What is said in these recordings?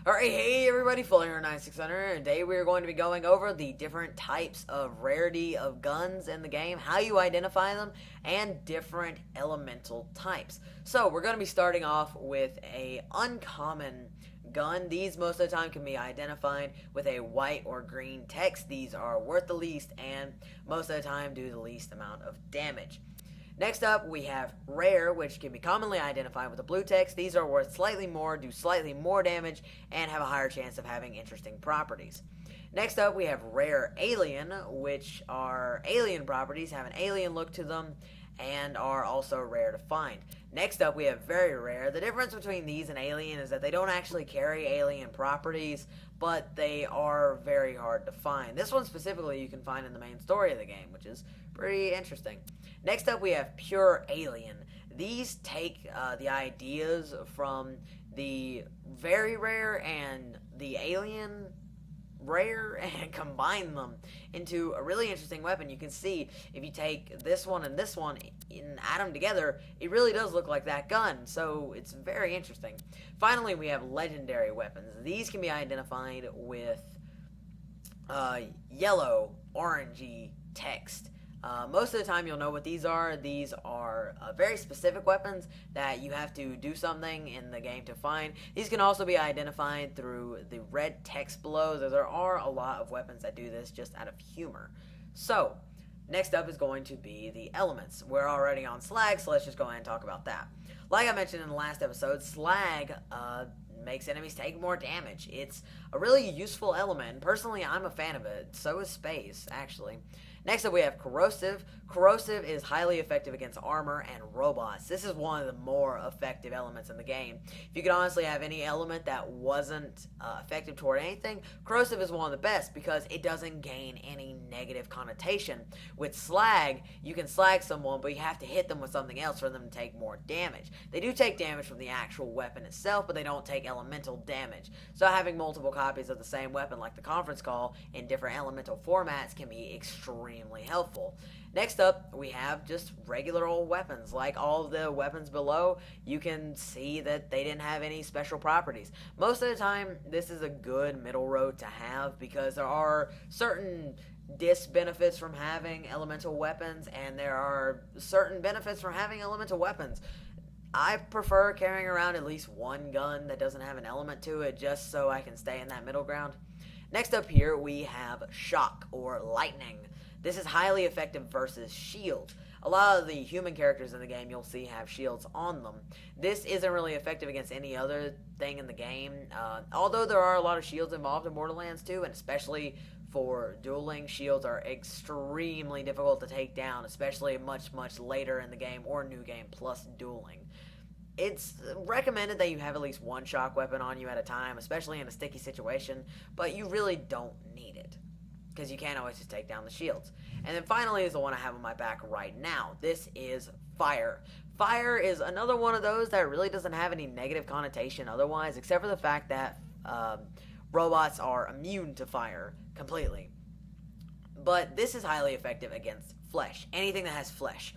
Alright, hey everybody, Fuller9600, and today we are going to be going over the different types of rarity of guns in the game, how you identify them, and different elemental types. So, we're going to be starting off with a uncommon gun. These most of the time can be identified with a white or green text. These are worth the least and most of the time do the least amount of damage. Next up, we have rare, which can be commonly identified with a blue text. These are worth slightly more, do slightly more damage, and have a higher chance of having interesting properties. Next up, we have rare alien, which are alien properties, have an alien look to them, and are also rare to find. Next up, we have very rare. The difference between these and alien is that they don't actually carry alien properties, but they are very hard to find. This one specifically you can find in the main story of the game, which is pretty interesting. Next up, we have pure alien. These take the ideas from the very rare and the alien rare and combine them into a really interesting weapon. You can see if you take this one and add them together, it really does look like that gun, so it's very interesting. Finally, we have legendary weapons. These can be identified with yellow, orangey text. Most of the time you'll know what these are. These are very specific weapons that you have to do something in the game to find. These can also be identified through the red text below. There are a lot of weapons that do this just out of humor. So, next up is going to be the elements. We're already on slag, so let's just go ahead and talk about that. Like I mentioned in the last episode, slag makes enemies take more damage. It's a really useful element. Personally, I'm a fan of it. So is space, actually. Next up, we have Corrosive. Corrosive is highly effective against armor and robots. This is one of the more effective elements in the game. If you could honestly have any element that wasn't effective toward anything, Corrosive is one of the best because it doesn't gain any negative connotation. With slag, you can slag someone, but you have to hit them with something else for them to take more damage. They do take damage from the actual weapon itself, but they don't take elemental damage. So having multiple copies of the same weapon, like the conference call, in different elemental formats can be extremely helpful. Next up, we have just regular old weapons. Like all of the weapons below, you can see that they didn't have any special properties. Most of the time, this is a good middle road to have because there are certain benefits from having elemental weapons, and there are certain benefits from having elemental weapons. I prefer carrying around at least one gun that doesn't have an element to it, just so I can stay in that middle ground. Next up here, we have shock or lightning. This is highly effective versus shields. A lot of the human characters in the game you'll see have shields on them. This isn't really effective against any other thing in the game, although there are a lot of shields involved in Borderlands 2, and especially for dueling, shields are extremely difficult to take down, especially much later in the game or new game plus dueling. It's recommended that you have at least one shock weapon on you at a time, especially in a sticky situation, but you really don't need it, because you can't always just take down the shields. And then finally is the one I have on my back right now. This is fire. Fire is another one of those that really doesn't have any negative connotation otherwise, except for the fact that robots are immune to fire completely. But this is highly effective against flesh. Anything that has flesh.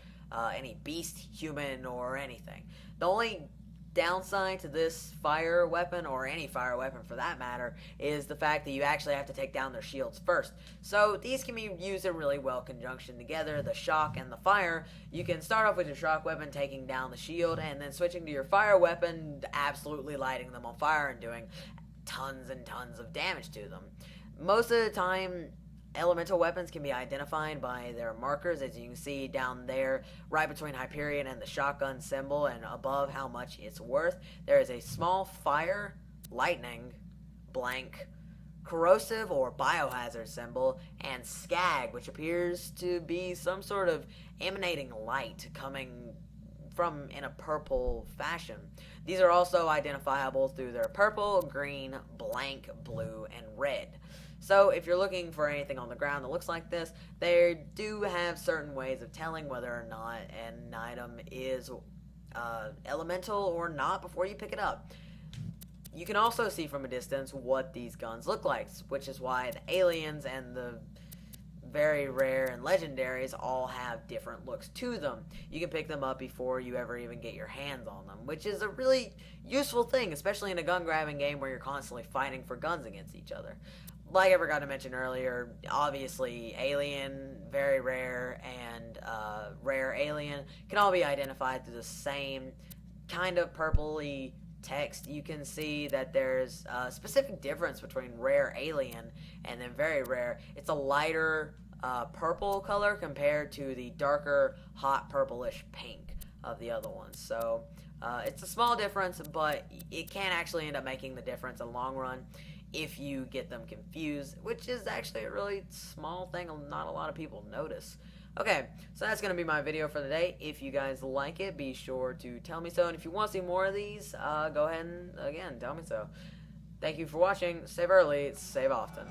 Any beast, human, or anything. The only downside to this fire weapon, or any fire weapon for that matter, is the fact that you actually have to take down their shields first. So these can be used in really well conjunction together, the shock and the fire. You can start off with your shock weapon taking down the shield, and then switching to your fire weapon, absolutely lighting them on fire and doing tons and tons of damage to them. Most of the time, elemental weapons can be identified by their markers, as you can see down there, right between Hyperion and the shotgun symbol, and above how much it's worth. There is a small fire, lightning, blank, corrosive or biohazard symbol, and skag, which appears to be some sort of emanating light coming from in a purple fashion. These are also identifiable through their purple, green, blank, blue, and red. So if you're looking for anything on the ground that looks like this, they do have certain ways of telling whether or not an item is elemental or not before you pick it up. You can also see from a distance what these guns look like, which is why the aliens and the very rare and legendaries all have different looks to them. You can pick them up before you ever even get your hands on them, which is a really useful thing, especially in a gun grabbing game where you're constantly fighting for guns against each other. Like I forgot to mention earlier, obviously Alien, very rare, and Rare Alien can all be identified through the same kind of purpley text. You can see that there's a specific difference between Rare Alien and then Very Rare. It's a lighter purple color compared to the darker hot purplish pink of the other ones. So it's a small difference, but it can actually end up making the difference in the long run if you get them confused, which is actually a really small thing not a lot of people notice. Okay, so that's going to be my video for the day. If you guys like it, be sure to tell me so. And if you want to see more of these, go ahead and, again, tell me so. Thank you for watching. Save early, save often.